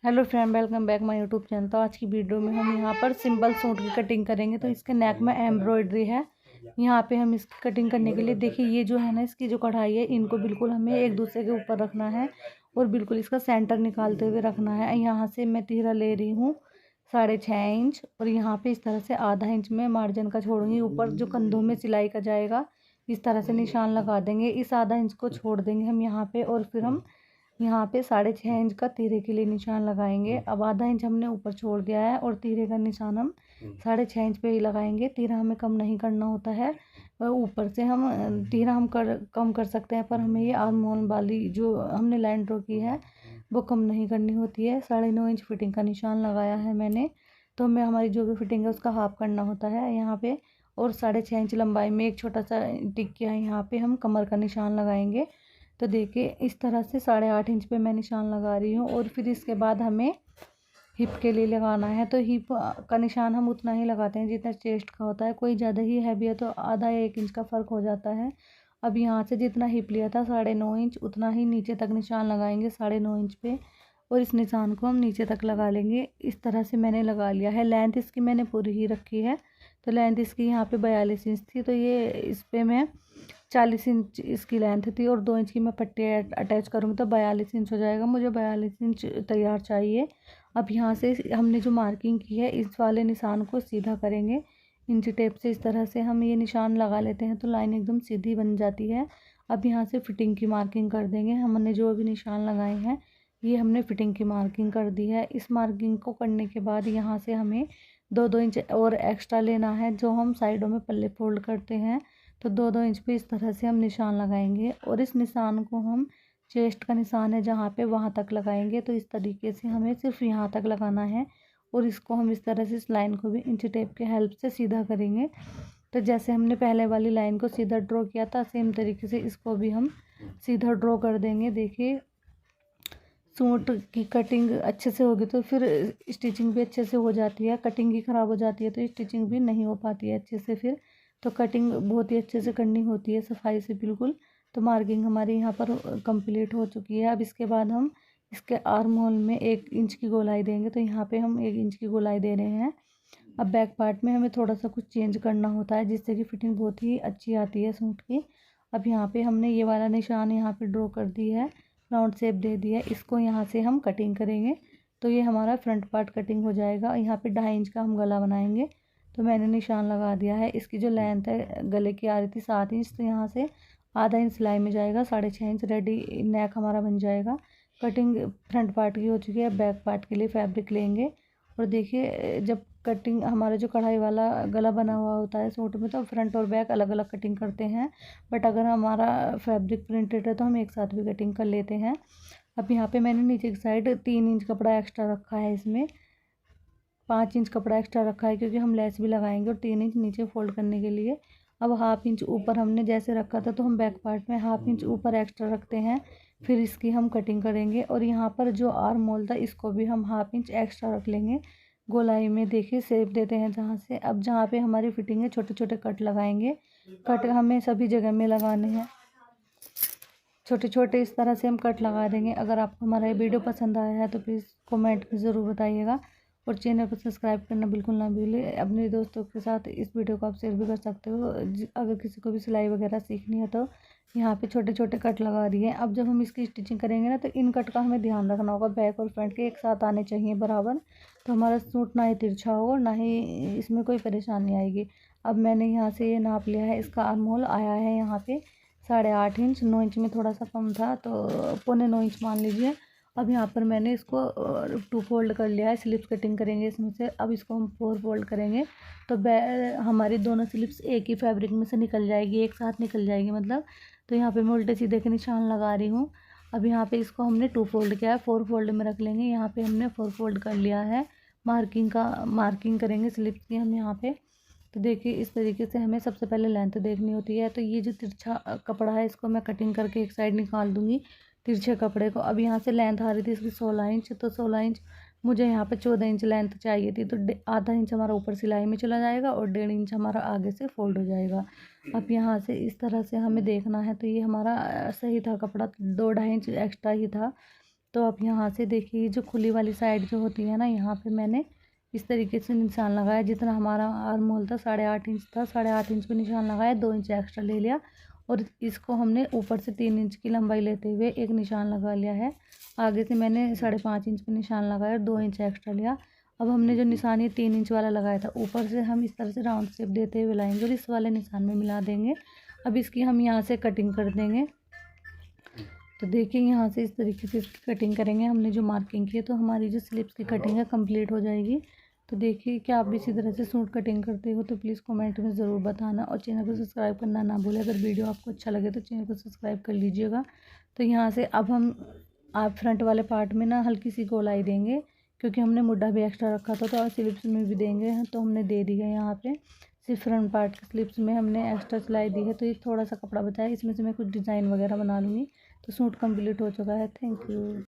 Hello friend, welcome back my YouTube channel. तो आज की वीडियो में हम यहाँ पर सिंपल सूट की कटिंग करेंगे। तो इसके नेक में एम्ब्रॉयडरी है। यहाँ पे हम इसकी कटिंग करने के लिए देखिए, ये जो है ना, इसकी जो कढ़ाई है, इनको बिल्कुल हमें एक दूसरे के ऊपर रखना है और बिल्कुल इसका सेंटर निकालते हुए रखना है। यहाँ से मैं तीरा ले रही हूँ 6.5 इंच और यहाँ पे इस तरह से आधा इंच में मार्जिन का छोड़ूंगी। ऊपर जो कंधों में सिलाई का जाएगा, इस तरह से निशान लगा देंगे। इस आधा इंच को छोड़ देंगे हम यहाँ पे और फिर हम यहाँ पे 6.5 इंच का तीरे के लिए निशान लगाएंगे। अब आधा इंच हमने ऊपर छोड़ दिया है और तीरे का निशान हम 6.5 इंच पे ही लगाएंगे। तीरा हमें कम नहीं करना होता है। ऊपर से हम तीरा हम कम कर सकते हैं, पर हमें ये आर्म होल वाली जो हमने लाइन ड्रॉ की है वो कम नहीं करनी होती है। 9.5 इंच फिटिंग का निशान लगाया है मैंने। तो हमें हमारी जो भी फिटिंग है उसका हाफ करना होता है यहाँ पे। और 6.5 इंच लंबाई में एक छोटा सा टिक किया है। यहाँ पे हम कमर का निशान लगाएंगे। तो देखिए, इस तरह से 8.5 इंच पे मैं निशान लगा रही हूँ। और फिर इसके बाद हमें हिप के लिए लगाना है। तो हिप का निशान हम उतना ही लगाते हैं जितना चेस्ट का होता है। कोई ज़्यादा ही हैवी है तो आधा या 1 इंच का फ़र्क हो जाता है। अब यहाँ से जितना हिप लिया था 9.5 इंच, उतना ही नीचे तक निशान लगाएंगे 9.5 इंच पे। और इस निशान को हम नीचे तक लगा लेंगे। इस तरह से मैंने लगा लिया है। लेंथ इसकी मैंने पूरी ही रखी है। तो लेंथ इसकी यहाँ पे 42 इंच थी, तो ये इस पर मैं 40 इंच इसकी लेंथ थी और 2 इंच की मैं पट्टी अटैच करूँगी तो 42 इंच हो जाएगा। मुझे 42 इंच तैयार चाहिए। अब यहाँ से हमने जो मार्किंग की है, इस वाले निशान को सीधा करेंगे इंची टेप से। इस तरह से हम ये निशान लगा लेते हैं तो लाइन एकदम सीधी बन जाती है। अब यहाँ से फिटिंग की मार्किंग कर देंगे। हमने जो भी निशान लगाए हैं, ये हमने फिटिंग की मार्किंग कर दी है। इस मार्किंग को करने के बाद यहाँ से हमें 2-2 इंच और एक्स्ट्रा लेना है, जो हम साइडों में पल्ले फोल्ड करते हैं। तो 2-2 इंच पे इस तरह से हम निशान लगाएंगे और इस निशान को हम चेस्ट का निशान है जहाँ पे, वहाँ तक लगाएंगे। तो इस तरीके से हमें सिर्फ यहाँ तक लगाना है और इसको हम इस तरह से इस लाइन को भी इंची टेप के हेल्प से सीधा करेंगे। तो जैसे हमने पहले वाली लाइन को सीधा ड्रॉ किया था, सेम तरीके से इसको भी हम सीधा ड्रॉ कर देंगे। देखिए, सूट की कटिंग अच्छे से होगी तो फिर स्टिचिंग भी अच्छे से हो जाती है। कटिंग ही ख़राब हो जाती है तो स्टिचिंग भी नहीं हो पाती है अच्छे से। फिर तो कटिंग बहुत ही अच्छे से करनी होती है, सफाई से बिल्कुल। तो मार्किंग हमारी यहाँ पर कंप्लीट हो चुकी है। अब इसके बाद हम इसके आर्म होल में 1 इंच की गोलाई देंगे। तो यहाँ पे हम 1 इंच की गोलाई दे रहे हैं। अब बैक पार्ट में हमें थोड़ा सा कुछ चेंज करना होता है जिससे कि फिटिंग बहुत ही अच्छी आती है सूट की। अब यहाँ पे हमने ये वाला निशान यहाँ पे ड्रॉ कर दी है, राउंड शेप दे दी है। इसको यहाँ से हम कटिंग करेंगे तो ये हमारा फ्रंट पार्ट कटिंग हो जाएगा। यहाँ पे 2.5 इंच का हम गला बनाएंगे। तो मैंने निशान लगा दिया है। इसकी जो लेंथ है गले की आ रही थी 7 इंच, तो यहाँ से आधा इंच सिलाई में जाएगा, 6.5 इंच रेडी नेक हमारा बन जाएगा। कटिंग फ्रंट पार्ट की हो चुकी है। बैक पार्ट के लिए फैब्रिक लेंगे और देखिए, जब कटिंग हमारा जो कढ़ाई वाला गला बना हुआ होता है सूट में, तो फ्रंट और बैक अलग अलग कटिंग करते हैं। बट अगर हमारा फैब्रिक प्रिंटेड है तो हम एक साथ भी कटिंग कर लेते हैं। अब यहाँ पे मैंने नीचे की साइड 3 इंच कपड़ा एक्स्ट्रा रखा है। इसमें 5 इंच कपड़ा एक्स्ट्रा रखा है क्योंकि हम लेस भी लगाएंगे और 3 इंच नीचे फोल्ड करने के लिए। अब 1/2 इंच ऊपर हमने जैसे रखा था, तो हम बैक पार्ट में 1/2 इंच ऊपर एक्स्ट्रा रखते हैं। फिर इसकी हम कटिंग करेंगे और यहाँ पर जो आर्म होल था, इसको भी हम 1/2 इंच एक्स्ट्रा रख लेंगे। गोलाई में देखिए शेप देते हैं जहाँ से। अब जहाँ पे हमारी फिटिंग है, छोटे छोटे कट लगाएंगे। कट हमें सभी जगह में लगाने हैं, छोटे छोटे इस तरह से हम कट लगा देंगे। अगर आपको हमारा ये वीडियो पसंद आया है तो प्लीज़ कमेंट में ज़रूर बताइएगा और चैनल को सब्सक्राइब करना बिल्कुल ना भूलें। अपने दोस्तों के साथ इस वीडियो को आप शेयर भी कर सकते हो। अगर किसी को भी सिलाई वगैरह सीखनी है तो यहाँ पे छोटे छोटे कट लगा दिए। अब जब हम इसकी स्टिचिंग करेंगे ना, तो इन कट का हमें ध्यान रखना होगा। बैक और फ्रंट के एक साथ आने चाहिए बराबर, तो हमारा सूट ना ही तिरछा हो ना ही इसमें कोई परेशानी आएगी। अब मैंने यहाँ से ये नाप लिया है। इसका आर्म होल आया है यहाँ पे 8.5 इंच। 9 इंच में थोड़ा सा कम था तो 9.25 इंच मान लीजिए। अब यहाँ पर मैंने इसको 2 फोल्ड कर लिया है। स्लिप्स कटिंग करेंगे इसमें से। अब इसको हम 4 फोल्ड करेंगे तो हमारी दोनों स्लिप्स एक ही फैब्रिक में से निकल जाएगी, एक साथ निकल जाएगी मतलब। तो यहाँ पे मैं उल्टे सीधे के निशान लगा रही हूँ। अब यहाँ पे इसको हमने 2 फोल्ड किया है, 4 फोल्ड में रख लेंगे। यहाँ पे हमने 4 फोल्ड कर लिया है। मार्किंग करेंगे स्लिप्स की हम यहाँ पे। तो देखिए, इस तरीके से हमें सबसे पहले लेंथ देखनी होती है। तो ये जो तिरछा कपड़ा है, इसको मैं कटिंग करके एक साइड निकाल दूंगी तिरछे कपड़े को। अब यहाँ से लेंथ आ रही थी इसकी 16 इंच, तो 16 इंच मुझे यहाँ पे 14 इंच लेंथ चाहिए थी। तो आधा इंच हमारा ऊपर सिलाई में चला जाएगा और 1.5 इंच हमारा आगे से फोल्ड हो जाएगा। अब यहाँ से इस तरह से हमें देखना है। तो ये हमारा सही था कपड़ा, 2-2.5 इंच एक्स्ट्रा ही था। तो अब यहाँ से देखिए जो खुली वाली साइड जो होती है ना, यहाँ पे मैंने इस तरीके से निशान लगाया। जितना हमारा आर्म होल था 8.5 इंच था, 8.5 इंच पे निशान लगाया, 2 इंच एक्स्ट्रा ले लिया और इसको हमने ऊपर से 3 इंच की लंबाई लेते हुए एक निशान लगा लिया है। आगे से मैंने 5.5 इंच पे निशान लगाया और 2 इंच एक्स्ट्रा लिया। अब हमने जो निशान ये 3 इंच वाला लगाया था, ऊपर से हम इस तरह से राउंड शेप देते हुए लाएंगे और इस वाले निशान में मिला देंगे। अब इसकी हम यहाँ से कटिंग कर देंगे। तो देखिए यहाँ से इस तरीके से इसकी कटिंग करेंगे। हमने जो मार्किंग की है तो हमारी जो स्लिप्स की कटिंग है कंप्लीट हो जाएगी। तो देखिए क्या आप भी इसी तरह से सूट कटिंग करते हो तो प्लीज़ कमेंट में ज़रूर बताना और चैनल को सब्सक्राइब करना ना भूलें। अगर वीडियो आपको अच्छा लगे तो चैनल को सब्सक्राइब कर लीजिएगा। तो यहाँ से अब हम आप फ्रंट वाले पार्ट में ना हल्की सी गोलाई देंगे, क्योंकि हमने मुड्ढा भी एक्स्ट्रा रखा था तो स्लिप्स में भी देंगे, तो हमने दे दिया यहाँ पे। सिर्फ फ्रंट पार्ट की स्लिप्स में हमने एक्स्ट्रा सिलाई दी है। तो ये थोड़ा सा कपड़ा बचा है, इसमें से मैं कुछ डिज़ाइन वगैरह बना लूँगी। तो सूट कंप्लीट हो चुका है। Thank you.